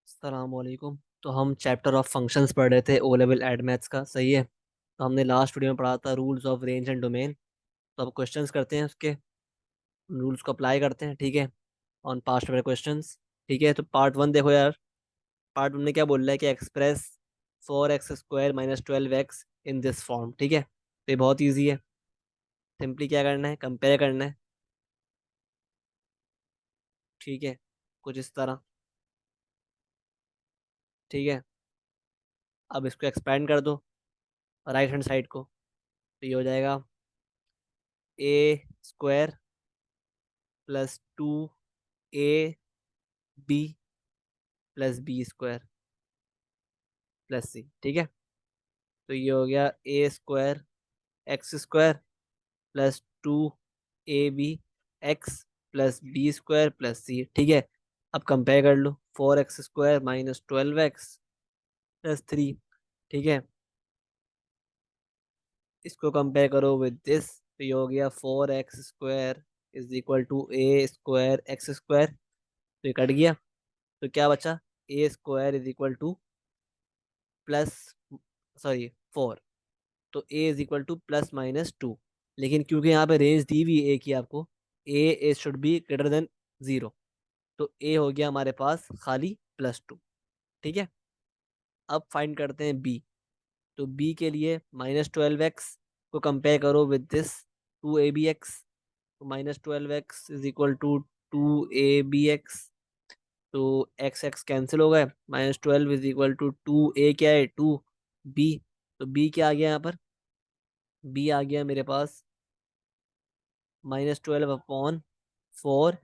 अस्सलामुअलैकुम। तो हम चैप्टर ऑफ फंक्शंस पढ़ रहे थे ओ लेवल एड मैथ्स का, सही है। तो हमने लास्ट वीडियो में पढ़ा था rules of range and domain. तो अब क्वेश्चंस करते हैं, उसके रूल्स को अप्लाई करते हैं, ठीक है, ऑन पास्ट पेपर क्वेश्चंस। ठीक है, तो पार्ट वन देखो यार। पार्ट वन में क्या बोल रहा है कि express 4x² minus 12x in this form. ठीक है, तो ये बहुत ईजी है। सिंपली क्या करना है, कंपेयर करना है। ठीक है, कुछ इस तरह। ठीक है, अब इसको एक्सपेंड कर दो राइट हैंड साइड को, तो ये हो जाएगा a² plus 2ab plus b² plus c। ठीक है, तो ये हो गया a² x² plus 2ab x plus b² plus c। ठीक है, अब कंपेयर कर लो, 4x² माइनस 12x प्लस 3। ठीक है, इसको कंपेयर करो विद दिस, तो ये हो गया 4x² is equal to a² x²। तो ये कट गया, तो क्या बचा, a² is equal to plus, sorry 4, तो a is equal to plus minus 2। लेकिन क्योंकि यहाँ पे रेंज दी हुई है ए की आपको, ए शुड बी ग्रेटर देन 0, तो ए हो गया हमारे पास खाली +2। ठीक है, अब फाइंड करते हैं बी। तो बी के लिए -12x को कंपेयर करो विद दिस 2abx। तो -12x is equal to 2abx, तो एक्स एक्स कैंसिल हो गए। -12 इज इक्वल टू 2a, क्या है 2b। तो b क्या आ गया यहाँ पर, बी आ गया मेरे पास -12/4,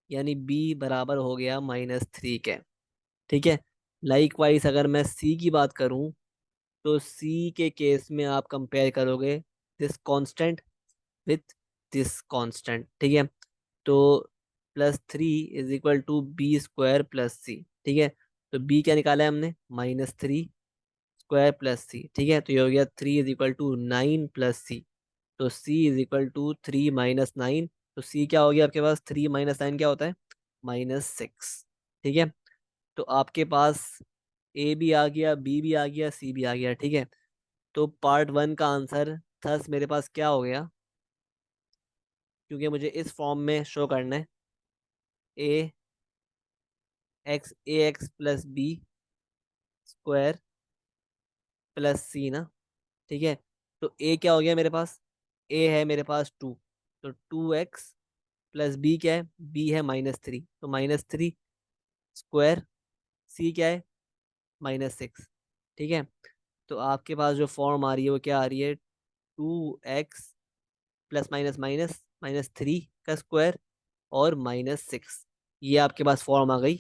यानी बी बराबर हो गया -3 के। ठीक है, लाइक वाइज अगर मैं सी की बात करूं, तो सी के केस में आप कंपेयर करोगे this constant with this constant. ठीक है, तो +3 is equal to b² plus c. ठीक है, तो b क्या निकाला है हमने, -3² प्लस सी। ठीक है, तो ये हो गया 3 इज इक्वल टू 9 प्लस सी। तो c इज इक्वल टू 3 - 9। तो c क्या हो गया आपके पास, 3 - 9 क्या होता है, -6। ठीक है, तो आपके पास ए भी आ गया, बी भी आ गया, सी भी आ गया। ठीक है, तो पार्ट वन का आंसर थस मेरे पास क्या हो गया, क्योंकि मुझे इस फॉर्म में शो करना है, ए एक्स प्लस b² प्लस सी ना। ठीक है, तो ए क्या हो गया मेरे पास, ए है मेरे पास 2, तो 2x प्लस बी क्या है, बी है -3, तो -3 स्क्वायर। सी क्या है, -6। ठीक है, तो आपके पास जो फॉर्म आ रही है वो क्या आ रही है, 2x प्लस माइनस माइनस -3 का स्क्वायर और -6। ये आपके पास फॉर्म आ गई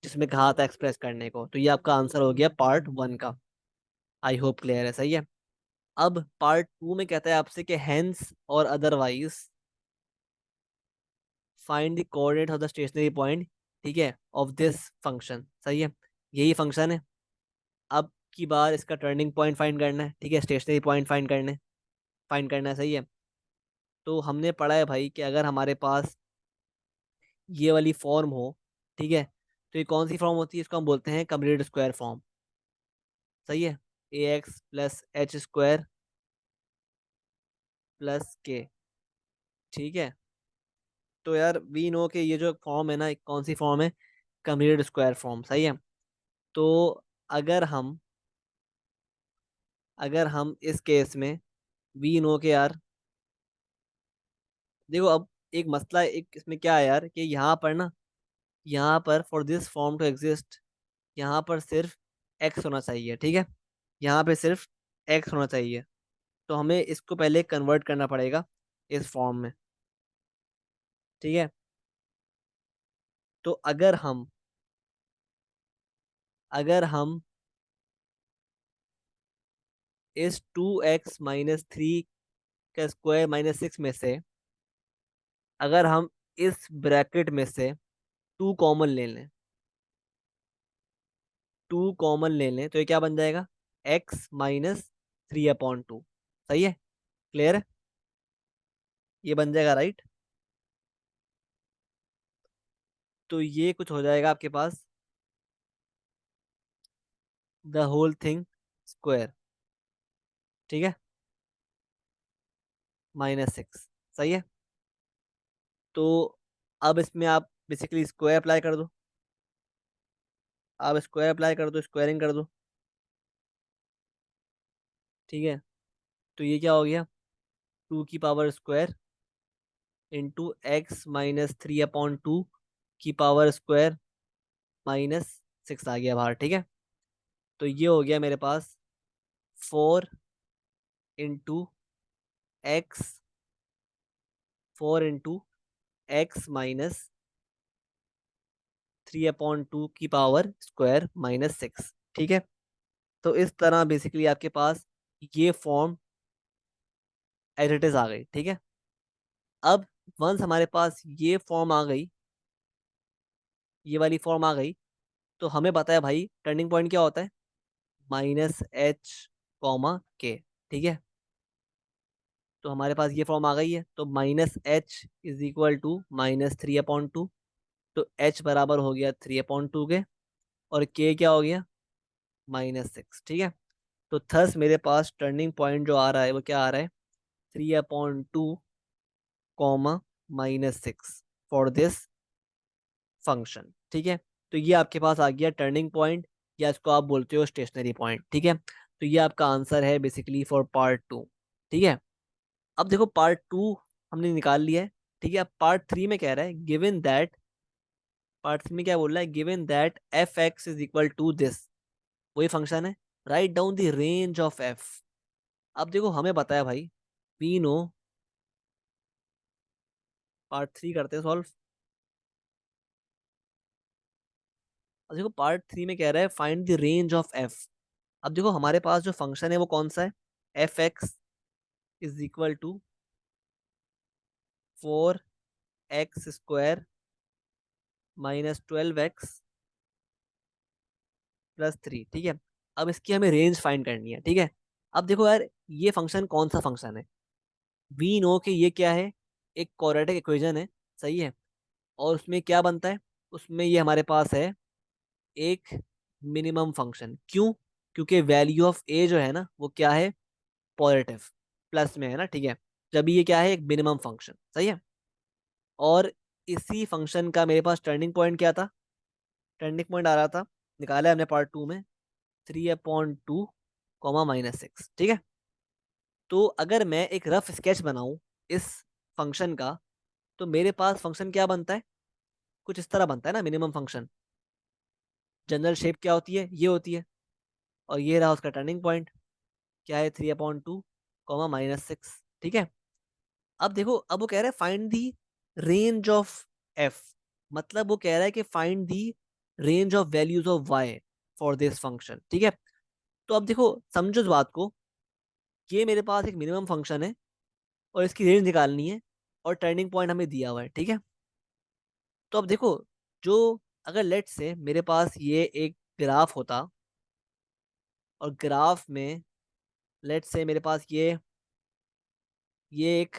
जिसमें कहा था एक्सप्रेस करने को। तो ये आपका आंसर हो गया पार्ट वन का। आई होप क्लियर है, सही है। अब पार्ट टू में कहता है आपसे कि हेंस और otherwise find the coordinate of the stationary point. ठीक है, ऑफ दिस फंक्शन, सही है, यही फंक्शन है। अब की बार इसका टर्निंग पॉइंट फाइंड करना है। ठीक है, स्टेशनरी पॉइंट फाइंड करना है, सही है। तो हमने पढ़ा है भाई कि अगर हमारे पास ये वाली फॉर्म हो, ठीक है, तो ये कौन सी फॉर्म होती है, इसको हम बोलते हैं कंप्लीट स्क्वायर फॉर्म। सही है, ax + h² प्लस के। ठीक है, तो यार वी नो के ये जो फॉर्म है ना, कौन सी फॉर्म है, कंप्लीट स्क्वायर फॉर्म, सही है। तो अगर हम अगर हम इस केस में वी नो के यार, देखो अब एक मसला, एक इसमें क्या है यार कि यहाँ पर ना, यहाँ पर for this form to exist, यहाँ पर सिर्फ एक्स होना चाहिए। ठीक है, यहाँ पे सिर्फ एक्स होना चाहिए। तो हमें इसको पहले कन्वर्ट करना पड़ेगा इस फॉर्म में। ठीक है, तो अगर हम इस 2x - 3 का स्क्वायर -6 में से, अगर हम इस ब्रैकेट में से 2 कॉमन ले लें, 2 कॉमन ले लें, तो ये क्या बन जाएगा, x - 3/2। सही है, क्लियर है, ये बन जाएगा राइट। तो ये कुछ हो जाएगा आपके पास द होल थिंग स्क्वायर, ठीक है, -6, सही है। तो अब इसमें आप बेसिकली स्क्वायर अप्लाई कर दो, आप स्क्वायर अप्लाई कर दो, स्क्वायरिंग कर दो, ठीक है। तो ये क्या हो गया, 2 की पावर स्क्वायर इंटू x - 3/2 की पावर स्क्वायर -6 आ गया बाहर, ठीक है। तो ये हो गया मेरे पास 4 इंटू एक्स, 4 इंटू x - 3/2 की पावर स्क्वायर -6, ठीक है। तो इस तरह बेसिकली आपके पास ये फॉर्म एज इट इज आ गई, ठीक है। अब वंस हमारे पास ये फॉर्म आ गई, ये वाली फॉर्म आ गई, तो हमें पता है भाई टर्निंग पॉइंट क्या होता है, -h, k, ठीक है। तो हमारे पास ये फॉर्म आ गई है, तो -h = -3/2, तो h बराबर हो गया 3/2 के, और k क्या हो गया, -6, ठीक है। तो थस मेरे पास टर्निंग पॉइंट जो आ रहा है वो क्या आ रहा है, 3/2, -6 फॉर दिस फंक्शन, ठीक है। तो ये आपके पास आ गया टर्निंग पॉइंट, या इसको आप बोलते हो स्टेशनरी पॉइंट, ठीक है। तो ये आपका आंसर है बेसिकली फॉर पार्ट 2, ठीक है। अब देखो पार्ट 2 हमने निकाल लिया है, ठीक है। अब पार्ट 3 में कह रहा है गिवन दैट, पार्ट 3 में क्या बोल रहा है, गिवन दैट f(x) = दिस, वही फंक्शन है, write down the range of f। अब देखो हमें बताया भाई, वी नो, पार्ट 3 करते हैं सॉल्व। अब देखो पार्ट 3 में कह रहा है find the range of f। अब देखो हमारे पास जो फंक्शन है वो कौन सा है, f(x) = 4x² -12x + 3, ठीक है। अब इसकी हमें रेंज फाइंड करनी है, ठीक है। अब देखो यार ये फंक्शन कौन सा फंक्शन है, वी नो कि ये क्या है, एक क्वाड्रेटिक इक्वेशन है, सही है। और उसमें क्या बनता है, उसमें ये हमारे पास है एक मिनिमम फंक्शन, क्यों, क्योंकि वैल्यू ऑफ ए जो है ना वो क्या है, पॉजिटिव, प्लस में है ना, ठीक है। जब ये क्या है, एक मिनिमम फंक्शन, सही है। और इसी फंक्शन का मेरे पास टर्निंग पॉइंट क्या था, टर्निंग पॉइंट आ रहा था, निकाला है हमने पार्ट 2 में, 3/2, -6, ठीक है। तो अगर मैं एक रफ स्केच बनाऊं इस फंक्शन का, तो मेरे पास फंक्शन क्या बनता है, कुछ इस तरह बनता है ना मिनिमम फंक्शन। जनरल शेप क्या होती है, ये होती है, और ये रहा उसका टर्निंग पॉइंट, क्या है, 3/2, -6, ठीक है। अब देखो, अब वो कह रहा है find the range of F, मतलब वो कह रहा है कि find the range of values of Y for this function, ठीक है। तो अब देखो समझो इस बात को, ये मेरे पास एक मिनिमम फंक्शन है और इसकी रेंज निकालनी है, और टर्निंग पॉइंट हमें दिया हुआ है, ठीक है। तो अब देखो, जो, अगर लेट से मेरे पास ये एक ग्राफ होता, और ग्राफ में लेट से मेरे पास ये एक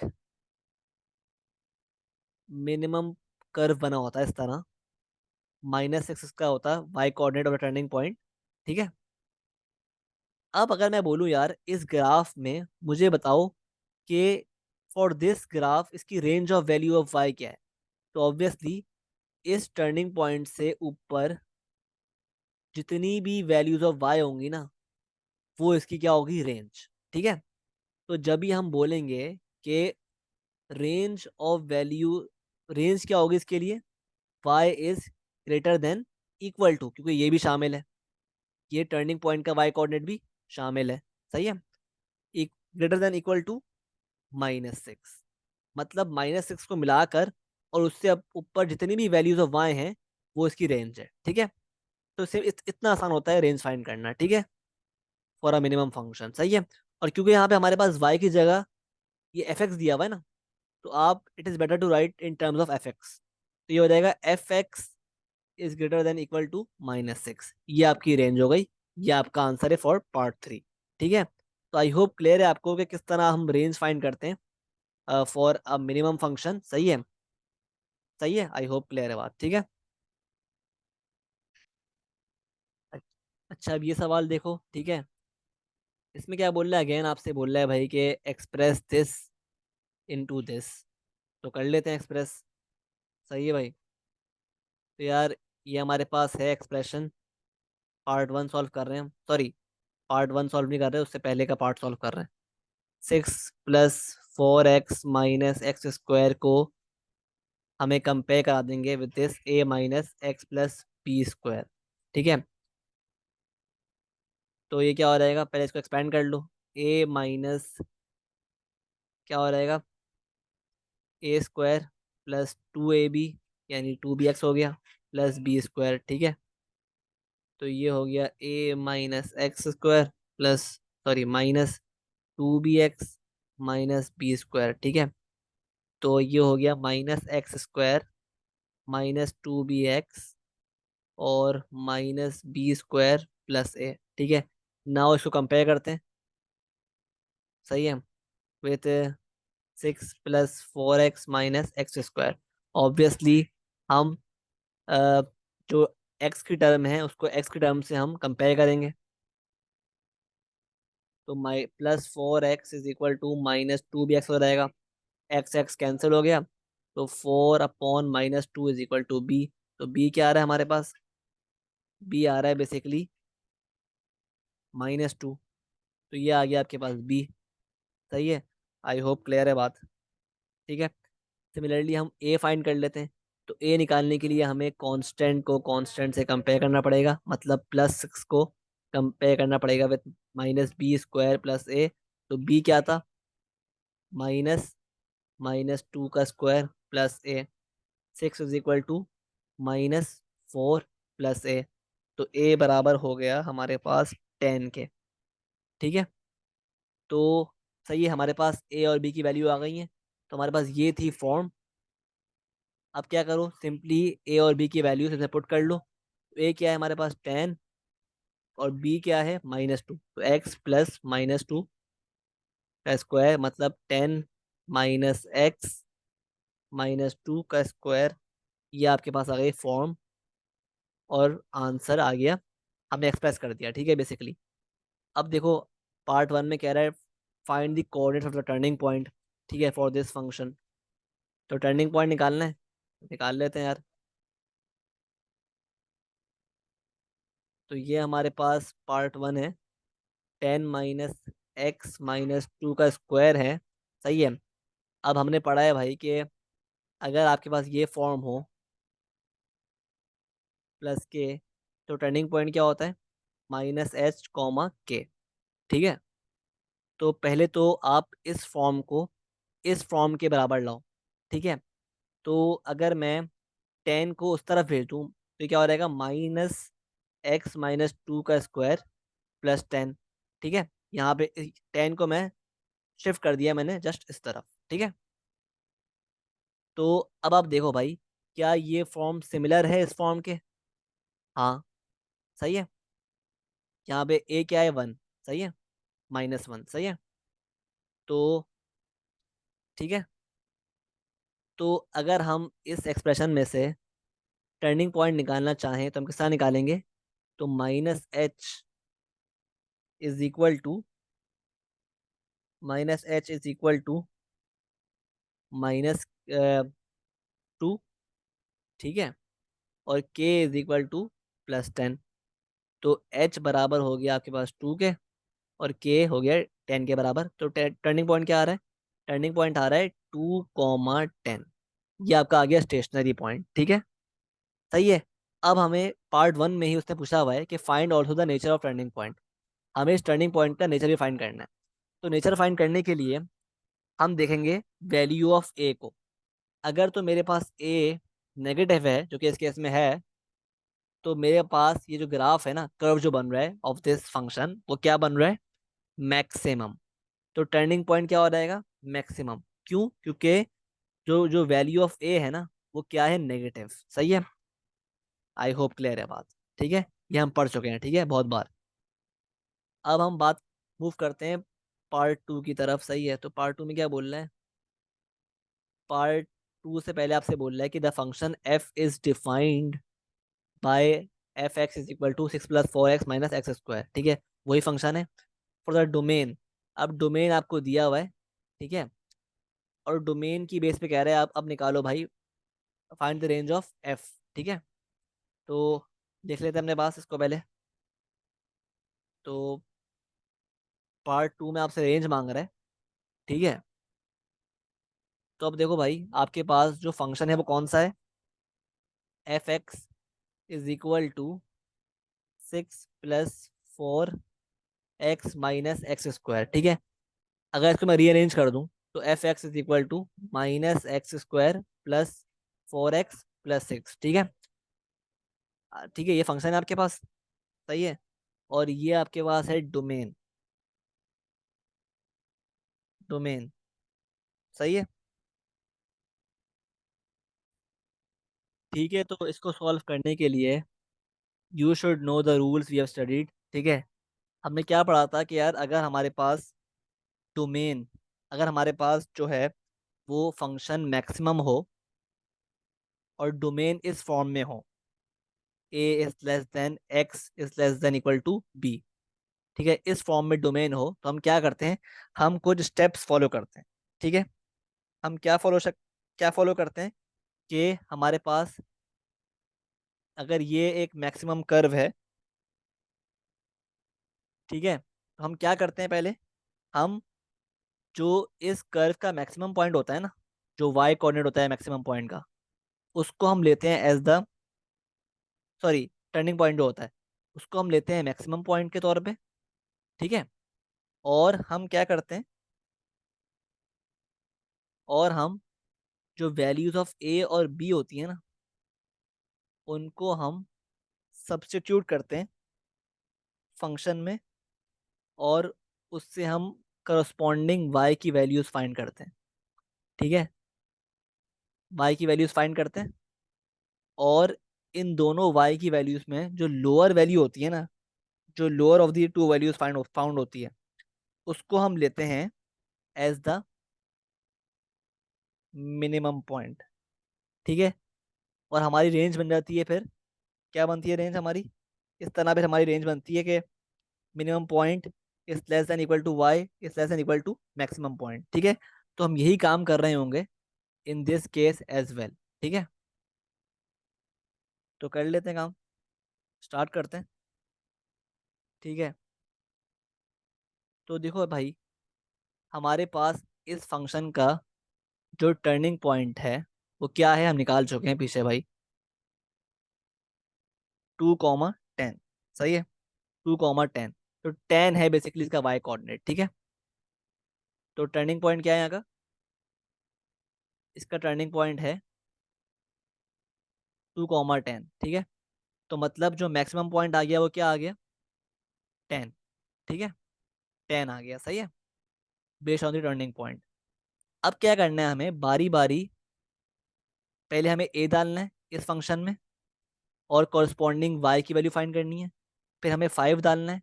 मिनिमम कर्व बना होता है इस तरह, -6 का होता है वाई कोऑर्डिनेट और टर्निंग पॉइंट, ठीक है। अब अगर मैं बोलूँ यार इस ग्राफ में मुझे बताओ कि फॉर दिस ग्राफ इसकी range of value of Y क्या है, तो ऑब्वियसली इस टर्निंग पॉइंट से ऊपर जितनी भी वैल्यूज ऑफ वाई होंगी ना, वो इसकी क्या होगी, रेंज, ठीक है। तो जब भी हम बोलेंगे कि रेंज ऑफ वैल्यू, रेंज क्या होगी इसके लिए, y is greater than equal to, क्योंकि ये भी शामिल है, ये टर्निंग पॉइंट का y कोऑर्डिनेट भी शामिल है, सही है, ग्रेटर देन इक्वल टू -6, मतलब -6 को मिलाकर और उससे अब ऊपर जितनी भी वैल्यूज ऑफ y हैं वो इसकी रेंज है, ठीक है। तो सिर्फ इतना आसान होता है रेंज फाइंड करना, ठीक है, फॉर अ मिनिमम फंक्शन, सही है। और क्योंकि यहाँ पे हमारे पास y की जगह ये f(x) दिया हुआ है ना, तो आप it is better to write in terms of f(x), तो ये हो जाएगा f(x) is greater than equal to -6, ये आपकी रेंज हो गई, ये आपका आंसर है फॉर पार्ट 3, ठीक है। तो आई होप क्लियर है आपको कि किस तरह हम रेंज फाइंड करते हैं फॉर अ मिनिमम फंक्शन, सही है, सही है, आई होप क्लियर है बात, ठीक है। अच्छा, अच्छा अब ये सवाल देखो, ठीक है। इसमें क्या बोल रहा है, अगेन आपसे बोल रहा है भाई कि एक्सप्रेस दिस इनटू दिस। तो कर लेते हैं एक्सप्रेस। सही है भाई। तो यार ये हमारे पास है एक्सप्रेशन। पार्ट वन सॉल्व कर रहे हैं हम, सॉरी, पार्ट वन सॉल्व नहीं कर रहे, उससे पहले का पार्ट सॉल्व कर रहे हैं। 6 + 4x - x² को हमें कंपेयर करा देंगे with this a - x + b²। ठीक है। तो ये क्या हो जाएगा, पहले इसको एक्सपेंड कर लो। a माइनस क्या हो जाएगा, a² + 2ab, यानी 2bx हो गया, प्लस b²। ठीक है। तो ये हो गया a - x² plus, sorry, -2bx -b²। ठीक है। तो ये हो गया -x² -2bx और -b² + a। ठीक है। नाउ इसको कंपेयर करते हैं। सही है। With 6 + 4x - x²। ऑब्वियसली हम जो x की टर्म है उसको x की टर्म से हम कंपेयर करेंगे। तो +4x -2bx हो जाएगा। एक्स एक्स कैंसिल हो गया। तो 4/-2 तो b क्या आ रहा है हमारे पास, b आ रहा है बेसिकली -2। तो ये आ गया आपके पास b। सही है। आई होप क्लियर है बात। ठीक है। सिमिलरली हम a फाइंड कर लेते हैं। तो a निकालने के लिए हमें कांस्टेंट को कांस्टेंट से कंपेयर करना पड़ेगा, मतलब +6 को कंपेयर करना पड़ेगा विद -b² + a। तो b क्या था, माइनस -2 का स्क्वायर प्लस a। 6 = -4 + a। तो a बराबर हो गया हमारे पास 10 के। ठीक है। तो सही है, हमारे पास a और b की वैल्यू आ गई है। तो हमारे पास ये थी फॉर्म। अब क्या करो, सिंपली a और b की वैल्यू से पुट कर लो। तो a क्या है हमारे पास 10 और b क्या है -2। तो x + -2 का स्क्वायर मतलब 10 - x -2 का स्क्वायर। ये आपके पास आ गई फॉर्म और आंसर आ गया, हमने एक्सप्रेस कर दिया। ठीक है बेसिकली। अब देखो, पार्ट वन में कह रहा है find the coordinates of the turning point. ठीक है, फॉर दिस फंक्शन। तो टर्निंग पॉइंट निकालना है, निकाल लेते हैं यार। तो ये हमारे पास पार्ट वन है, 10 - x -2 का स्क्वायर है। सही है। अब हमने पढ़ा है भाई कि अगर आपके पास ये फॉर्म हो प्लस के, तो टर्निंग पॉइंट क्या होता है, -h, ठीक है। तो पहले तो आप इस फॉर्म को इस फॉर्म के बराबर लाओ। ठीक है। तो अगर मैं 10 को उस तरफ भेज दूँ तो क्या हो जाएगा, -x -2 का स्क्वायर प्लस 10। ठीक है। यहाँ पे 10 को मैं शिफ्ट कर दिया मैंने जस्ट इस तरफ। ठीक है। तो अब आप देखो भाई, क्या ये फॉर्म सिमिलर है इस फॉर्म के। हाँ। सही है। यहाँ पे a क्या है 1। सही है। -1। सही है। तो ठीक है। तो अगर हम इस एक्सप्रेशन में से टर्निंग पॉइंट निकालना चाहें तो हम किस तरह निकालेंगे। तो -h -h -2। ठीक है। और k +10। तो h बराबर हो गया आपके पास 2 के और k हो गया 10 के बराबर। तो टर्निंग पॉइंट क्या आ रहा है, टर्निंग पॉइंट आ रहा है 2, 10। ये आपका आ गया स्टेशनरी पॉइंट। ठीक है। सही है। अब हमें पार्ट वन में ही उसने पूछा हुआ है कि find also the nature of turning point. हमें इस टर्निंग पॉइंट का नेचर भी फाइंड करना है। तो नेचर फाइंड करने के लिए हम देखेंगे वैल्यू ऑफ ए को। अगर तो मेरे पास ए नेगेटिव है, जो कि इस केस में है, तो मेरे पास ये जो ग्राफ है ना, कर्व जो बन रहा है ऑफ दिस फंक्शन, वो क्या बन रहा है, मैक्सिमम। तो टर्निंग पॉइंट क्या हो जाएगा, मैक्सिमम। क्यों, क्योंकि जो जो वैल्यू ऑफ ए है ना, वो क्या है, नेगेटिव। सही है। आई होप क्लियर है बात। ठीक है। ये हम पढ़ चुके हैं, ठीक है, बहुत बार। अब हम बात मूव करते हैं पार्ट टू की तरफ। सही है। तो पार्ट टू में क्या बोल रहा है, पार्ट टू से पहले आपसे बोल रहा है कि the function F is defined by F x is equal to 6 + 4x - x², ठीक है, वही फंक्शन है। फॉर द डोमेन, अब डोमेन आपको दिया हुआ है, ठीक है, और डोमेन की बेस पे कह रहे हैं आप अब निकालो भाई, find the range of F, ठीक है। तो देख लेते हैं अपने पास इसको पहले। तो पार्ट 2 में आपसे रेंज मांग रहा है, ठीक है। तो अब देखो भाई, आपके पास जो फंक्शन है वो कौन सा है, F x is equal to 6 + 4x - x², ठीक है। अगर इसको मैं रीअरेंज कर दूं तो F x is equal to -x² + 4x + 6, ठीक है। ठीक है, ये फंक्शन है आपके पास, सही है। और ये आपके पास है डोमेन, डोमेन, सही है। ठीक है, तो इसको सॉल्व करने के लिए you should know the rules we have studied, ठीक है। हमने क्या पढ़ा था कि यार अगर हमारे पास डोमेन, अगर हमारे पास जो है वो फंक्शन मैक्सिमम हो और डोमेन इस फॉर्म में हो, a is less than x is less than equal to b, ठीक है, इस फॉर्म में डोमेन हो, तो हम क्या करते हैं, हम कुछ स्टेप्स फॉलो करते हैं, ठीक है। हम क्या फॉलो करते हैं कि हमारे पास अगर ये एक मैक्सिमम कर्व है, ठीक है, तो हम क्या करते हैं पहले, हम जो इस कर्व का मैक्सिमम पॉइंट होता है ना, जो वाई कोऑर्डिनेट होता है मैक्सिमम पॉइंट का, उसको हम लेते हैं as the, sorry, turning point जो होता है उसको हम लेते हैं मैक्सिमम पॉइंट के तौर पे, ठीक है। और हम क्या करते हैं, और हम जो वैल्यूज ऑफ ए और बी होती है ना, उनको हम सब्स्टिट्यूट करते हैं फंक्शन में, और उससे हम करस्पॉन्डिंग वाई की वैल्यूज फाइंड करते हैं, ठीक है, वाई की वैल्यूज फाइंड करते हैं। और इन दोनों वाई की वैल्यूज में जो लोअर वैल्यू होती है ना, जो lower of the to values found होती है, उसको हम लेते हैं एज द मिनिमम पॉइंट, ठीक है। और हमारी रेंज बन जाती है फिर, क्या बनती है रेंज हमारी, इस तरह फिर हमारी रेंज बनती है कि minimum point is less than equal to Y is less than equal to maximum point, ठीक है। तो हम यही काम कर रहे होंगे in this case as well, ठीक है। तो कर लेते हैं काम, स्टार्ट करते हैं, ठीक है। तो देखो भाई, हमारे पास इस फंक्शन का जो टर्निंग पॉइंट है वो क्या है, हम निकाल चुके हैं पीछे भाई, 2, 10, सही है, 2, 10। तो 10 है बेसिकली इसका वाई कोऑर्डिनेट, ठीक है। तो टर्निंग पॉइंट क्या है यहाँ का, इसका टर्निंग पॉइंट है 2, 10, ठीक है। तो मतलब जो मैक्सिमम पॉइंट आ गया वो क्या आ गया, 10, ठीक है, 10 आ गया, सही है, based on the turning point. अब क्या करना है हमें, बारी बारी पहले हमें ए डालना है इस फंक्शन में, और कॉरस्पॉन्डिंग वाई की वैल्यू फाइंड करनी है। फिर हमें 5 डालना है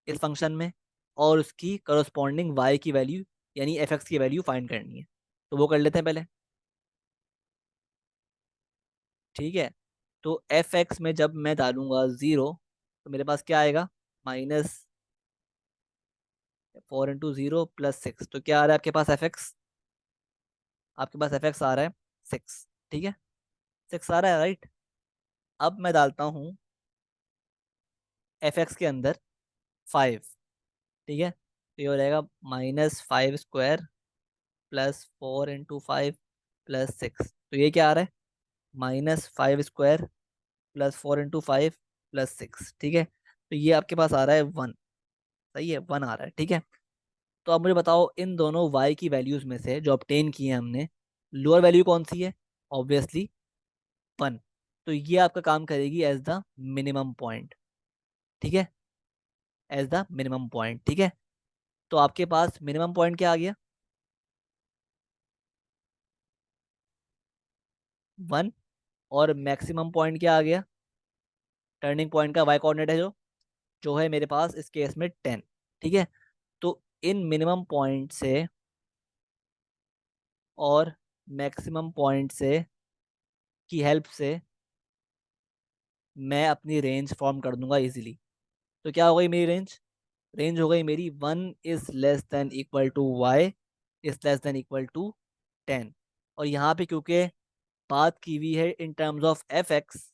इस फंक्शन में, और उसकी कॉरस्पॉन्डिंग वाई की वैल्यू यानी एफ एक्स की वैल्यू फाइंड करनी है। तो वो कर लेते हैं पहले, ठीक है। तो एफ एक्स में जब मैं डालूंगा 0, तो मेरे पास क्या आएगा, -4 × 0 + 6, तो क्या आ रहा है आपके पास एफ एक्स, आपके पास एफ एक्स आ रहा है 6, ठीक है, 6 आ रहा है, राइट। अब मैं डालता हूँ एफ एक्स के अंदर 5, ठीक है, तो ये हो जाएगा -5² +4 × 5 + 6, तो ये क्या आ रहा है, -5² +4 × 5 + 6, ठीक है। तो ये आपके पास आ रहा है 1, सही है, 1 आ रहा है, ठीक है। तो आप मुझे बताओ इन दोनों y की वैल्यूज में से जो ऑब्टेन की है हमने, लोअर वैल्यू कौन सी है, ऑब्वियसली 1। तो ये आपका काम करेगी एज द मिनिमम पॉइंट, ठीक है, एज द मिनिमम पॉइंट, ठीक है। तो आपके पास मिनिमम पॉइंट क्या आ गया, 1। और मैक्सिमम पॉइंट क्या आ गया, टर्निंग पॉइंट का वाई कोऑर्डिनेट है जो है मेरे पास इस केस में 10, ठीक है। तो इन मिनिमम पॉइंट से और मैक्सिमम पॉइंट से की हेल्प से मैं अपनी रेंज फॉर्म कर दूंगा इजीली। तो क्या हो गई मेरी रेंज? रेंज हो गई मेरी 1 is less than equal to y is less than equal to 10। और यहाँ पे क्योंकि बात की हुई है in terms of F X,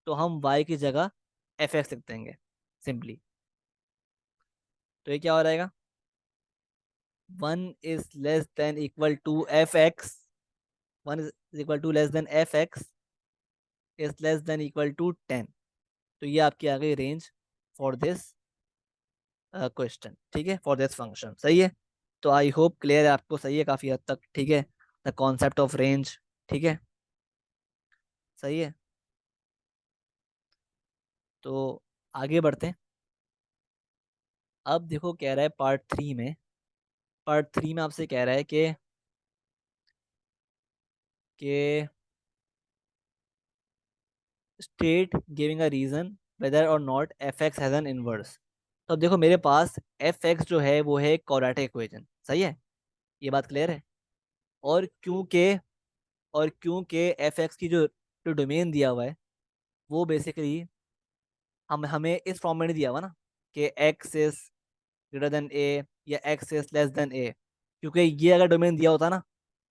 तो हम y की जगह एफ एक्स लिख देंगे सिंपली। तो ये क्या हो जाएगा? 1 is less than equal to F X, 1 is equal to less than is less than equal to 10। तो ये आपकी आ गई रेंज फॉर दिस क्वेश्चन, ठीक है, फॉर दिस फंक्शन। सही है। तो आई होप क्लियर है आपको, सही है काफ़ी हद तक, ठीक है, द कॉन्सेप्ट ऑफ रेंज। ठीक है, सही है। तो आगे बढ़ते हैं। अब देखो कह रहा है पार्ट 3 में आपसे कह रहा है कि state giving a reason whether or not f x has an inverse. तो अब देखो मेरे पास एफ एक्स जो है वो है क्वाड्रेटिक इक्वेशन, सही है, ये बात क्लियर है। और क्योंकि एफ एक्स की जो डोमेन दिया हुआ है वो बेसिकली हम हमें इस फॉर्म में नहीं दिया हुआ ना, कि एक्स इज ग्रेटर देन ए या एक्स इज लेस देन ए। क्योंकि ये अगर डोमेन दिया होता ना,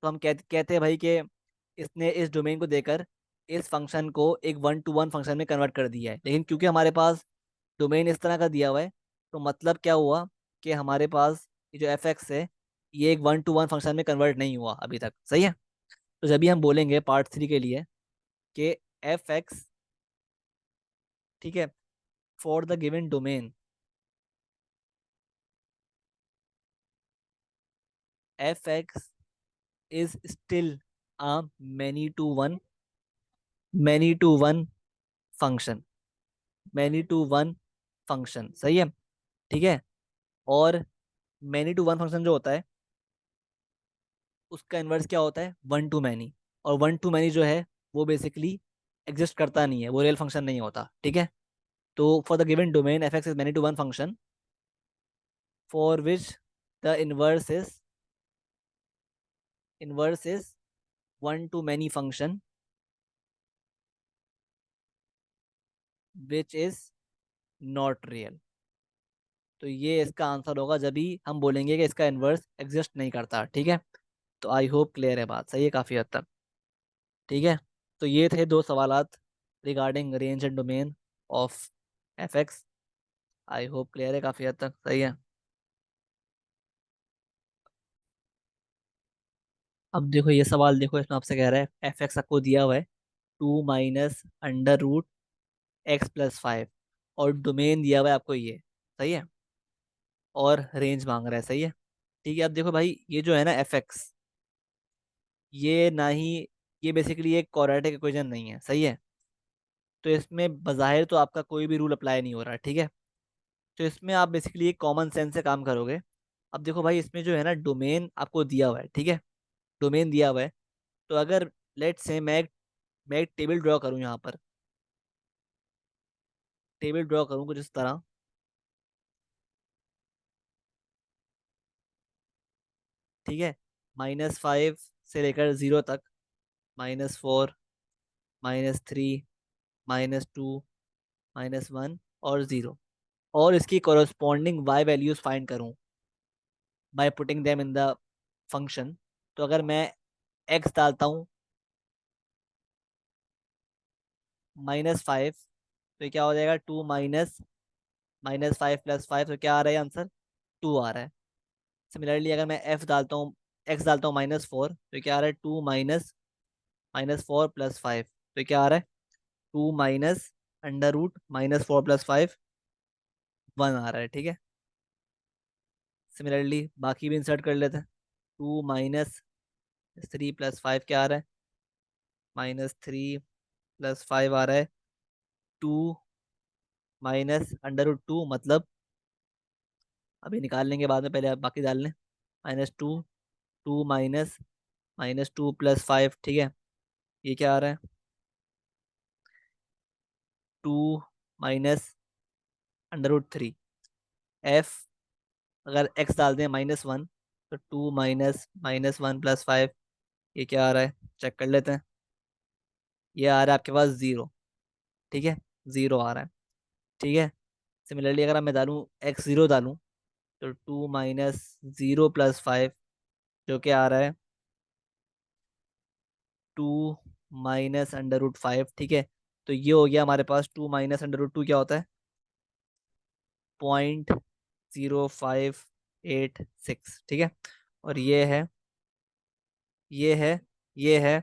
तो हम कहते हैं भाई कि इसने इस डोमेन को देकर इस फंक्शन को एक 1 to 1 फंक्शन में कन्वर्ट कर दिया है। लेकिन क्योंकि हमारे पास डोमेन इस तरह का दिया हुआ है, तो मतलब क्या हुआ कि हमारे पास ये जो एफ एक्स है ये एक 1 to 1 फंक्शन में कन्वर्ट नहीं हुआ अभी तक। सही है। तो जब भी हम बोलेंगे पार्ट 3 के लिए कि एफ एक्स, ठीक है, for the given domain F x is still a many to one many to one function, many to one function, सही है, ठीक है। और मैनी टू वन फंक्शन जो होता है उसका इन्वर्स क्या होता है? 1 to many। और 1 to many जो है वो बेसिकली एग्जिस्ट करता नहीं है, वो रियल फंक्शन नहीं होता, ठीक है। तो for the given domain F x is many to one function for which the inverse is 1 to many function which is not real. तो ये इसका आंसर होगा जब भी हम बोलेंगे कि इसका इन्वर्स एग्जिस्ट नहीं करता, ठीक है। तो आई होप क्लियर है बात, सही है काफ़ी हद तक, ठीक है। तो ये थे दो सवालात regarding range and domain of F x. I hope clear है काफ़ी हद तक, सही है। अब देखो ये सवाल, देखो इसमें आपसे कह रहा है एफ एक्स आपको दिया हुआ है 2 - √x+5, और डोमेन दिया हुआ है आपको ये, सही है, और रेंज मांग रहा है, सही है, ठीक है। अब देखो भाई ये जो है ना एफ एक्स, ये ना ही ये बेसिकली एक क्वाड्रेटिक इक्वेशन नहीं है, सही है। तो इसमें बज़ाहिर तो आपका कोई भी रूल अप्लाई नहीं हो रहा, ठीक है। तो इसमें आप बेसिकली एक कॉमन सेंस से काम करोगे। अब देखो भाई इसमें जो है ना डोमेन आपको दिया हुआ है, ठीक है, डोमेन दिया हुआ है। तो अगर लेट से मैं एक टेबल ड्रॉ करूँ यहाँ पर, टेबल ड्रॉ करूँ कुछ इस तरह, ठीक है, -5 से लेकर 0 तक, -4, -3, -2, -1 और 0। और इसकी कॉरस्पॉन्डिंग वाई वैल्यूज फाइंड करूँ by putting them in the function. तो अगर मैं एक्स डालता हूँ -5, तो ये क्या हो जाएगा? 2 माइनस -5 + 5, तो क्या आ रहा है आंसर? 2 आ रहा है। सिमिलरली अगर मैं एफ डालता हूँ, एक्स डालता हूँ -4, तो क्या आ रहा है? 2 -4 + 5, तो क्या आ रहा है? 2 -√-4 + 5, 1 आ रहा है, ठीक है। सिमिलरली बाकी भी इंसर्ट कर लेते हैं। 2 - 3 + 5 क्या आ रहा है? -3 + 5 आ रहा है। 2 -√2, मतलब अभी निकाल लेंगे बाद में, पहले आप बाकी डाल लें। -2, 2 -2 + 5, ठीक है। ये क्या आ रहा है? 2 -√3। एफ अगर एक्स डाल दें -1, तो 2 -1 + 5, ये क्या आ रहा है? चेक कर लेते हैं। ये आ रहा है आपके पास 0। ठीक है, 0 आ रहा है। ठीक है, सिमिलरली अगर मैं डालूँ x0 डालूँ, तो 2 - 0 + 5, जो कि आ रहा है 2 - √5। ठीक है, तो ये हो गया हमारे पास 2 - √2 क्या होता है, 0.0586। ठीक है, और ये है ये है।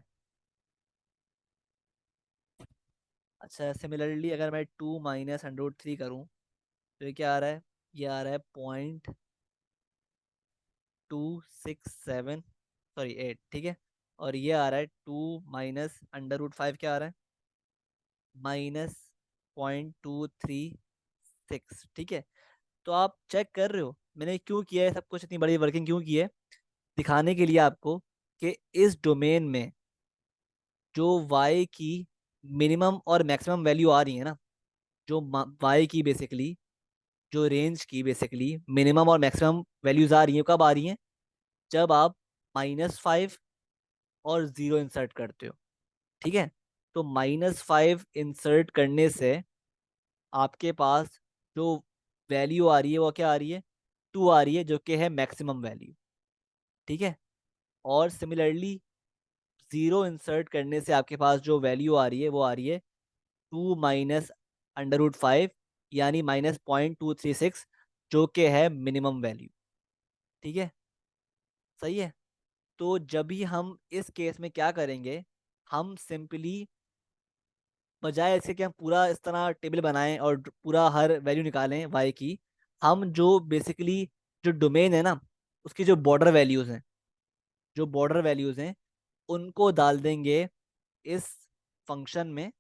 अच्छा, सिमिलरली अगर मैं 2 - √3 करूँ, तो ये क्या आ रहा है, ये आ रहा है 0.267, सॉरी 8। ठीक है, और ये आ रहा है 2 - √5 क्या आ रहा है, -0.236। ठीक है, तो आप चेक कर रहे हो मैंने क्यों किया है सब कुछ, इतनी बड़ी वर्किंग क्यों की है, दिखाने के लिए आपको कि इस डोमेन में जो y की मिनिमम और मैक्सिमम वैल्यू आ रही है ना, जो y की बेसिकली, जो रेंज की बेसिकली मिनिमम और मैक्सिमम वैल्यूज आ रही हैं, कब आ रही हैं, जब आप -5 और 0 इंसर्ट करते हो। ठीक है, तो -5 इंसर्ट करने से आपके पास जो वैल्यू आ रही है वो क्या आ रही है, 2 आ रही है, जो कि है मैक्सिमम वैल्यू। ठीक है, और सिमिलरली 0 इंसर्ट करने से आपके पास जो वैल्यू आ रही है वो आ रही है 2 - √5, यानी -0.236, जो कि है मिनिमम वैल्यू। ठीक है, सही है। तो जब भी हम इस केस में क्या करेंगे, हम सिंपली बजाय इसके कि हम पूरा इस तरह टेबल बनाएं और पूरा हर वैल्यू निकालें वाई की, हम जो बेसिकली जो डोमेन है ना, उसकी जो बॉर्डर वैल्यूज हैं, जो बॉर्डर वैल्यूज हैं उनको डाल देंगे इस फंक्शन में।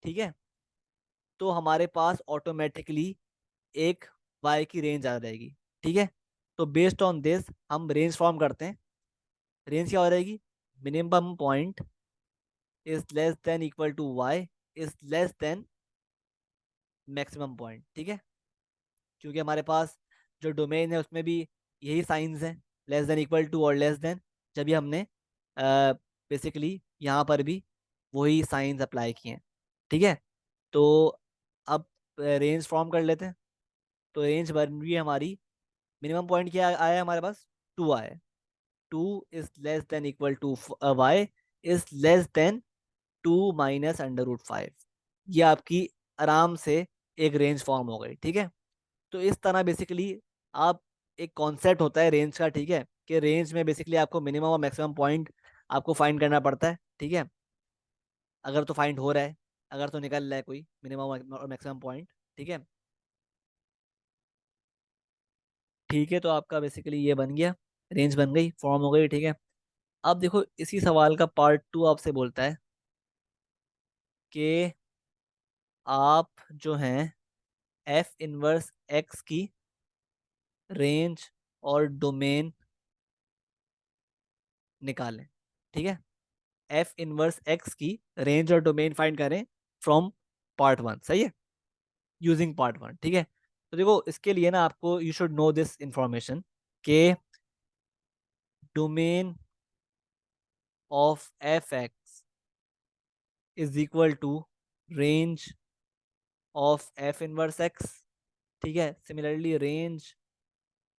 ठीक है, तो हमारे पास ऑटोमेटिकली एक वाई की रेंज आ जाएगी। ठीक है, तो बेस्ड ऑन दिस हम रेंज फॉर्म करते हैं। रेंज क्या हो जाएगी, minimum point is less than equal to Y is less than maximum point. ठीक है, क्योंकि हमारे पास जो डोमेन है उसमें भी यही साइंस हैं, लेस देन इक्वल टू और लेस देन। जब भी हमने बेसिकली यहाँ पर भी वही साइंस अप्लाई किए हैं। ठीक है, तो अब रेंज फॉर्म कर लेते हैं। तो रेंज बन रही है हमारी, मिनिमम पॉइंट क्या आया है हमारे पास, 2 आया है। 2 is less than equal to Y is less than 2 - √5। ये आपकी आराम से एक रेंज फॉर्म हो गई। ठीक है, तो इस तरह बेसिकली आप, एक कॉन्सेप्ट होता है रेंज का। ठीक है, कि रेंज में बेसिकली आपको मिनिमम और मैक्सिमम पॉइंट आपको फाइंड करना पड़ता है। ठीक है, अगर तो फाइंड हो रहा है, अगर तो निकल रहा है कोई मिनिमम और मैक्सिमम पॉइंट। ठीक है, ठीक है, तो आपका बेसिकली ये बन गया, रेंज बन गई, फॉर्म हो गई। ठीक है, अब देखो इसी सवाल का पार्ट 2 आपसे बोलता है कि आप जो हैं एफ इनवर्स एक्स की रेंज और डोमेन निकालें। ठीक है, एफ इनवर्स एक्स की रेंज और डोमेन फाइंड करें फ्रॉम पार्ट 1। सही है, यूजिंग पार्ट 1। ठीक है, तो देखो इसके लिए ना आपको you should know this information के domain of F x is equal to range of F inverse x. ठीक है, similarly range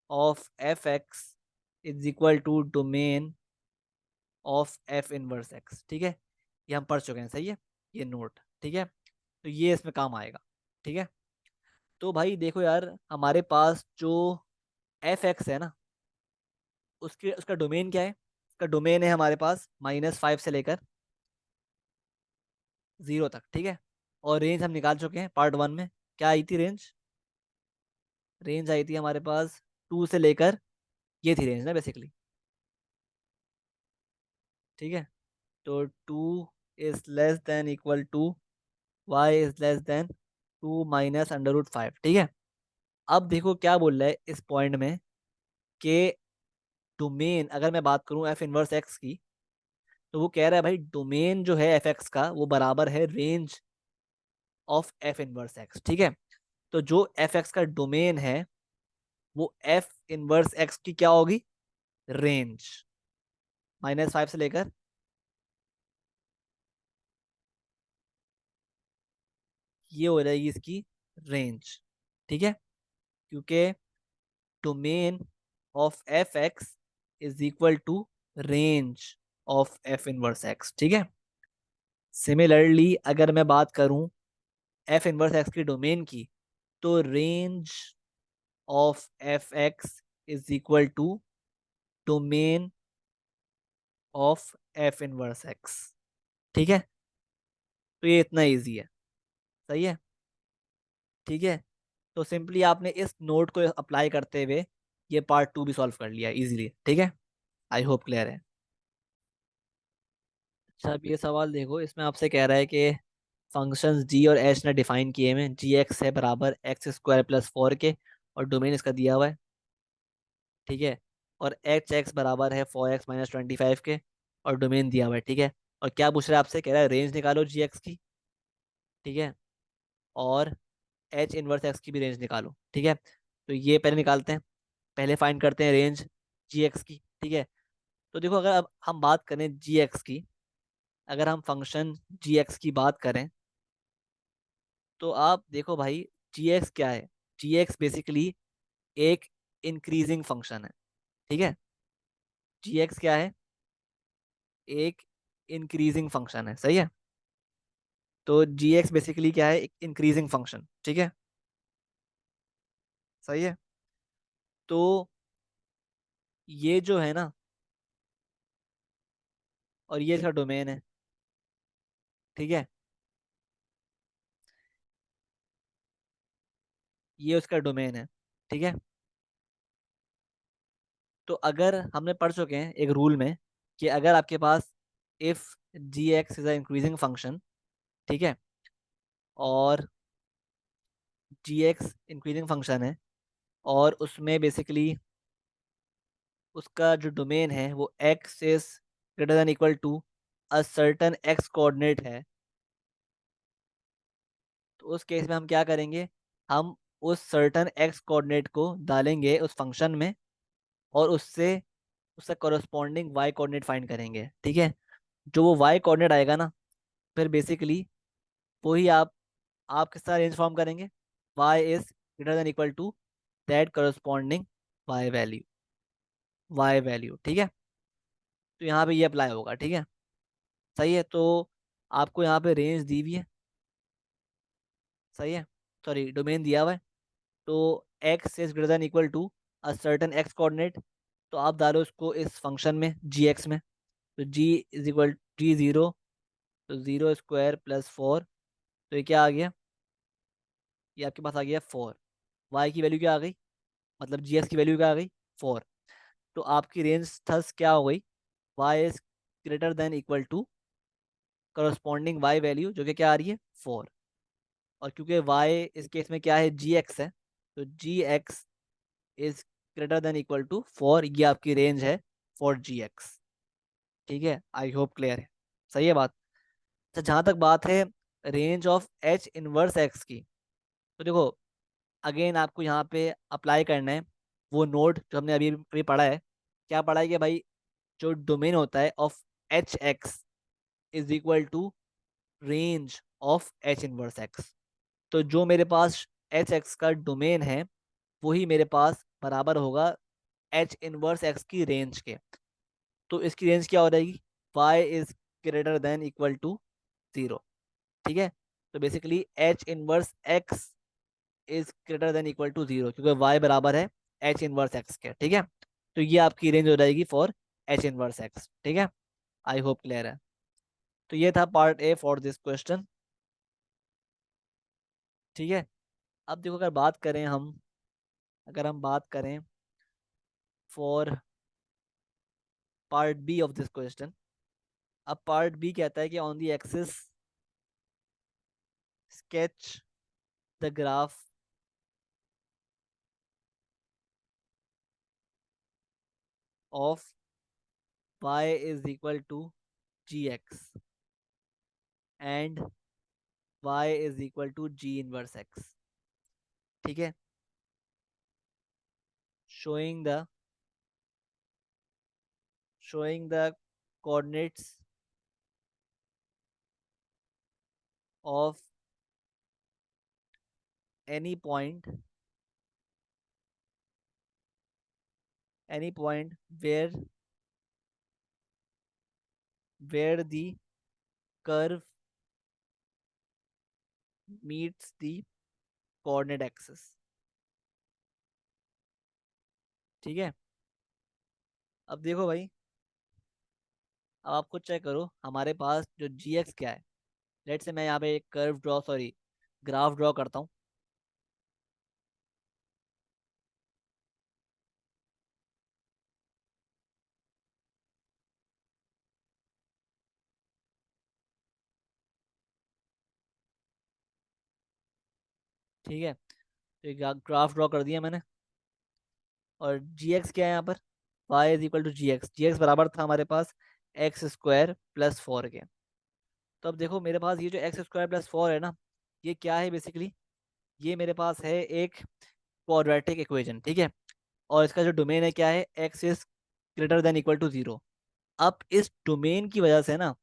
of F x is equal to domain of F inverse x. ठीक है, ये हम पढ़ चुके हैं। सही है, ये नोट। ठीक है, तो ये इसमें काम आएगा। ठीक है, तो भाई देखो यार, हमारे पास जो एफ एक्स है ना, उसके उसका डोमेन क्या है, उसका डोमेन है हमारे पास -5 से लेकर 0 तक। ठीक है, और रेंज हम निकाल चुके हैं पार्ट 1 में। क्या आई थी रेंज, रेंज आई थी हमारे पास 2 से लेकर, ये थी रेंज ना बेसिकली। ठीक है, तो 2 is less than equal to Y is less than 2 - √5। ठीक है, अब देखो क्या बोल रहा है इस पॉइंट में कि डोमेन, अगर मैं बात करूं एफ इनवर्स एक्स की, तो वो कह रहा है भाई डोमेन जो है एफ एक्स का वो बराबर है range of F inverse x. ठीक है, तो जो एफ एक्स का डोमेन है वो एफ इनवर्स एक्स की क्या होगी, रेंज, -5 से लेकर ये हो जाएगी इसकी रेंज। ठीक है, क्योंकि domain of F x is equal to range of F inverse x. ठीक है, सिमिलरली अगर मैं बात करूं एफ इनवर्स एक्स की डोमेन की, तो range of F x is equal to domain of F inverse x. ठीक है, तो ये इतना इजी है। सही है। ठीक है, तो सिंपली आपने इस नोट को अप्लाई करते हुए ये पार्ट 2 भी सॉल्व कर लिया इजीली। ठीक है, आई होप क्लियर है। अच्छा, अब ये सवाल देखो, इसमें आपसे कह रहा है कि फंक्शंस जी और एच ने डिफाइन किए हैं, जी एक्स है बराबर एक्स स्क्वायर प्लस 4 के, और डोमेन इसका दिया हुआ है। ठीक है, और एच एक्स बराबर है 4x माइनस 25 के, और डोमेन दिया हुआ है। ठीक है, और क्या पूछ रहा है आपसे, कह रहा है रेंज निकालो जी एक्स की। ठीक है, और एच इनवर्स एक्स की भी रेंज निकालो। ठीक है, तो ये पहले निकालते हैं। पहले फाइंड करते हैं रेंज जी एक्स की। ठीक है, तो देखो अगर अब हम बात करें जी एक्स की, अगर हम फंक्शन जी एक्स की बात करें, तो आप देखो भाई, जी एक्स क्या है। जी एक्स बेसिकली एक इंक्रीजिंग फंक्शन है। ठीक है, जी एक्स क्या है, एक इंक्रीजिंग फंक्शन है। सही है, तो जी एक्स बेसिकली क्या है, एक इंक्रीजिंग फंक्शन। ठीक है, सही है। तो ये जो है ना, और ये इसका डोमेन है। ठीक है, ये उसका डोमेन है। ठीक है, तो अगर हमने पढ़ चुके हैं एक रूल में कि अगर आपके पास if g x is a increasing function, ठीक है, और जी एक्स इंक्रीजिंग फंक्शन है, और उसमें बेसिकली उसका जो डोमेन है वो X is greater than equal to a certain X coordinate है, तो उस केस में हम क्या करेंगे, हम उस सर्टन एक्स कोऑर्डिनेट को डालेंगे उस फंक्शन में, और उससे उससे कॉरस्पॉन्डिंग वाई कोऑर्डिनेट फाइंड करेंगे। ठीक है, जो वो वाई कोऑर्डिनेट आएगा ना, फिर बेसिकली वही आप किस तरह रेंज फॉर्म करेंगे, y is greater than equal to that corresponding y value. ठीक है, तो यहाँ पे ये अप्लाई होगा। ठीक है, सही है। तो आपको यहाँ पे रेंज दी हुई है। सही है, सॉरी डोमेन दिया हुआ है। तो x is greater than equal to a certain x coordinate, तो आप डालो इसको इस फंक्शन में जी एक्स में, तो g is equal G zero, तो 0 स्क्वायर प्लस 4, तो ये क्या आ गया, ये आपके पास आ गया 4। y की वैल्यू क्या आ गई, मतलब जी एक्स की वैल्यू क्या आ गई, 4। तो आपकी रेंज थस क्या हो गई, y is greater than equal to corresponding y value जो कि क्या आ रही है, 4। और क्योंकि y इस केस में क्या है, जी एक्स है, तो g x is greater than equal to 4, ये आपकी रेंज है फॉर जी एक्स। ठीक है, आई होप क्लियर है। सही है बात। अच्छा, जहाँ तक बात है range of H inverse X की, तो देखो अगेन आपको यहाँ पे अप्लाई करना है वो नोट जो हमने अभी अभी पढ़ा है। क्या पढ़ा है कि भाई जो डोमेन होता है of H X is equal to range of H inverse X, तो जो मेरे पास एच एक्स का डोमेन है वही मेरे पास बराबर होगा एच इनवर्स एक्स की रेंज के। तो इसकी रेंज क्या हो जाएगी, y is greater than equal to 0। ठीक है, तो basically H inverse X is greater than equal to 0, क्योंकि y बराबर है एच इनवर्स एक्स के। ठीक है, तो ये आपकी रेंज हो जाएगी फॉर एच इनवर्स एक्स। ठीक है, आई होप क्लियर है। तो ये था part A for this question. ठीक है, अब देखो अगर बात करें हम, अगर हम बात करें for part B of this question. अब पार्ट बी कहता है कि on the axis sketch the graph of y is equal to G X and y is equal to G inverse x. ठीक है, showing the showing the coordinates of any point, any point where the curve meets the coordinate axis. ठीक है। अब देखो भाई, अब आप खुद चेक करो हमारे पास जो जी एक्स क्या है। लेट से मैं यहाँ पे एक curve draw, sorry graph draw करता हूँ। ठीक है, तो एक ग्राफ ड्रॉ कर दिया मैंने। और जी एक्स क्या है यहाँ पर, Y is equal to G X. G X बराबर था हमारे पास एक्स स्क्वायर प्लस फोर के। तो अब देखो मेरे पास ये जो एक्स स्क्वायर प्लस फोर है ना, ये क्या है बेसिकली, ये मेरे पास है एक क्वाड्रेटिक इक्वेशन। ठीक है। और इसका जो डोमेन है क्या है, X is greater than equal to zero. अब इस डोमेन की वजह से ना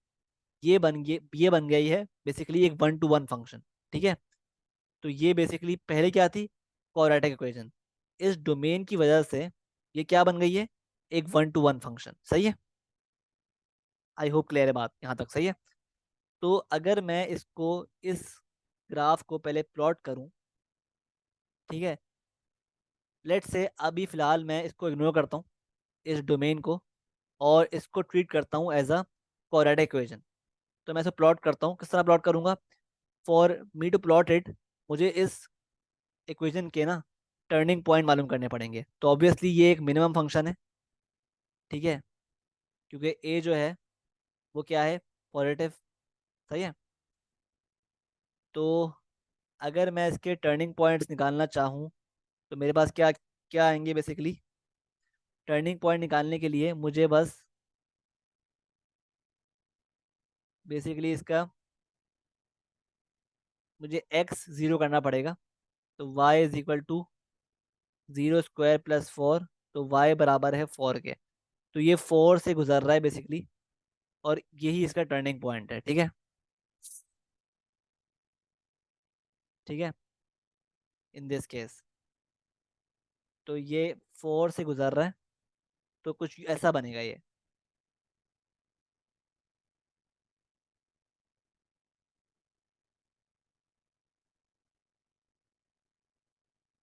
ये बन गई है बेसिकली एक वन टू वन फंक्शन। ठीक है। तो ये बेसिकली पहले क्या थी, क्वाड्रेटिक इक्वेशन। इस डोमेन की वजह से ये क्या बन गई है, एक वन टू वन फंक्शन। सही है। आई होप क्लियर है बात यहाँ तक, सही है। तो अगर मैं इसको, इस ग्राफ को पहले प्लॉट करूं, ठीक है। लेट से अभी फिलहाल मैं इसको इग्नोर करता हूँ, इस डोमेन को, और इसको ट्रीट करता हूँ एज अ क्वाड्रेटिक इक्वेशन। तो मैं इसको प्लॉट करता हूँ, किस तरह प्लॉट करूंगा। For me to plot it, मुझे इस इक्वेशन के ना टर्निंग पॉइंट मालूम करने पड़ेंगे। तो ऑब्वियसली ये एक मिनिमम फंक्शन है। ठीक है, क्योंकि ए जो है वो क्या है, पॉजिटिव। सही है। तो अगर मैं इसके टर्निंग पॉइंट्स निकालना चाहूँ तो मेरे पास क्या क्या आएंगे बेसिकली। टर्निंग पॉइंट निकालने के लिए मुझे बस बेसिकली इसका, मुझे एक्स जीरो करना पड़ेगा। तो y is equal to zero square plus four. तो वाई बराबर है फोर के। तो ये फोर से गुजर रहा है बेसिकली, और यही इसका टर्निंग पॉइंट है। ठीक है। ठीक है, इन दिस केस तो ये फोर से गुजर रहा है, तो कुछ ऐसा बनेगा ये।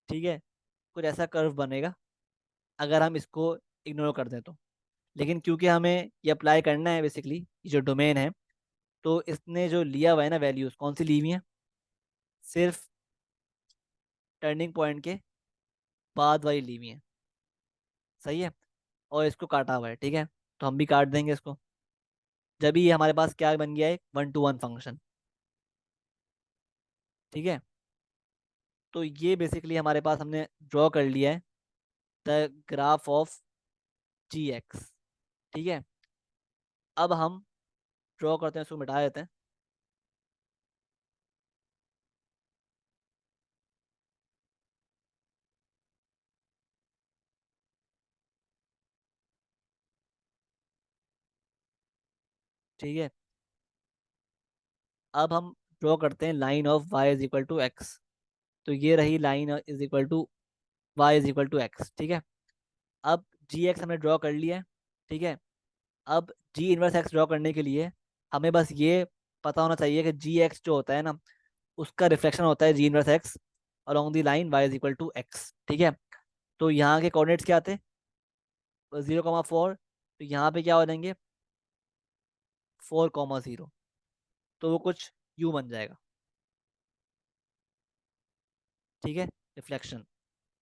ठीक है, कुछ ऐसा कर्व बनेगा अगर हम इसको इग्नोर कर दें तो। लेकिन क्योंकि हमें ये अप्लाई करना है बेसिकली, ये जो डोमेन है, तो इसने जो लिया हुआ है ना वैल्यूज, कौन सी ली हुई है, सिर्फ टर्निंग पॉइंट के बाद वाली ली हुई है। सही है। और इसको काटा हुआ है। ठीक है, तो हम भी काट देंगे इसको। जब ये हमारे पास क्या बन गया है, वन टू वन फंक्शन। ठीक है। तो ये बेसिकली हमारे पास हमने ड्रॉ कर लिया है the graph of g x. ठीक है। अब हम ड्रॉ करते हैं, इसको मिटा देते हैं। ठीक है। अब हम ड्रॉ करते हैं line of y is equal to x. तो ये रही line is equal to Y is equal to x. ठीक है। अब जी एक्स हमने ड्रॉ कर लिया है। ठीक है। अब जी इनवर्स एक्स ड्रॉ करने के लिए हमें बस ये पता होना चाहिए कि जी एक्स जो होता है ना, उसका रिफ्लेक्शन होता है g inverse x along the line y is equal to x. ठीक है। तो यहाँ के कोऑर्डिनेट्स क्या आते हैं, जीरो कॉमा फोर। तो यहाँ पे क्या हो जाएंगे, फोर कॉमा जीरो। तो वो कुछ यू बन जाएगा। ठीक है, रिफ्लेक्शन।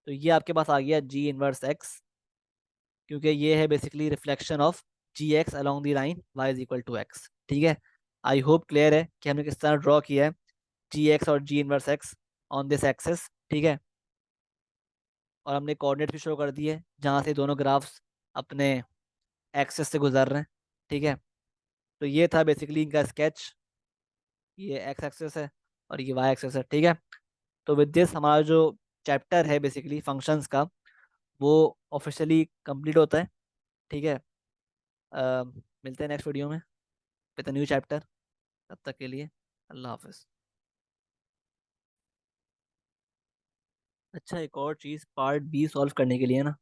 तो ये आपके पास आ गया जी इनवर्स एक्स, क्योंकि ये है basically reflection of g x along the line y is equal to x. ठीक है। आई होप क्लियर है कि हमने किस तरह ड्रॉ किया है जी एक्स और g inverse x on this axes. ठीक है। और हमने कोऑर्डिनेट भी शो कर दिए जहाँ से दोनों ग्राफ्स अपने एक्सेस से गुजर रहे हैं। ठीक है। तो ये था बेसिकली इनका स्केच। ये एक्स एक्सेस है और ये वाई एक्सेस है। ठीक है। तो विद दिस हमारा जो चैप्टर है बेसिकली फंक्शंस का, वो ऑफिशियली कंप्लीट होता है। ठीक है। अ, मिलते हैं नेक्स्ट वीडियो में विद न्यू चैप्टर। तब तक के लिए अल्लाह हाफिज़। अच्छा, एक और चीज़ पार्ट बी सॉल्व करने के लिए ना,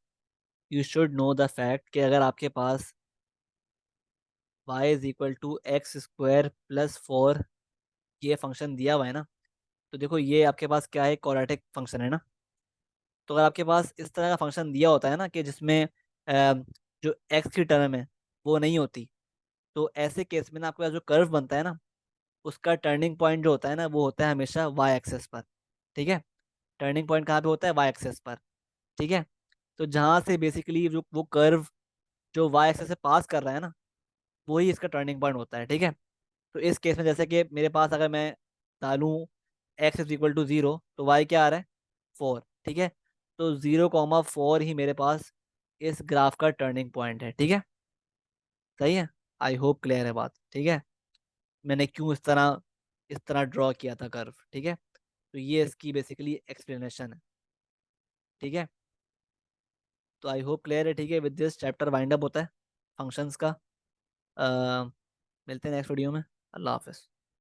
you should know the fact कि अगर आपके पास y is equal to x square plus four ये फंक्शन दिया हुआ है ना, तो देखो ये आपके पास क्या है, क्वाड्रेटिक फंक्शन है ना। तो अगर आपके पास इस तरह का फंक्शन दिया होता है ना कि जिसमें जो x की टर्म है वो नहीं होती, तो ऐसे केस में ना आपके पास जो कर्व बनता है ना, उसका टर्निंग पॉइंट जो होता है ना वो होता है हमेशा y एक्सेस पर। ठीक है, टर्निंग पॉइंट कहाँ पे होता है, y एक्सेस पर। ठीक है, तो जहाँ से बेसिकली जो वो कर्व जो y एक्सेस से पास कर रहा है ना, वही इसका टर्निंग पॉइंट होता है। ठीक है, तो इस केस में जैसे कि मेरे पास अगर मैं डालूं x is equal to zero, तो y क्या आ रहा है, फोर। ठीक है, तो 0,4 ही मेरे पास इस ग्राफ का टर्निंग पॉइंट है। ठीक है, सही है। आई होप क्लियर है बात। ठीक है, मैंने क्यों इस तरह ड्रॉ किया था कर्व। ठीक है, तो ये इसकी बेसिकली एक्सप्लेनेशन है। ठीक है, तो आई होप क्लियर है। ठीक है, with this chapter wind up होता है फंक्शंस का। मिलते हैं नेक्स्ट वीडियो में। अल्लाह हाफिज़।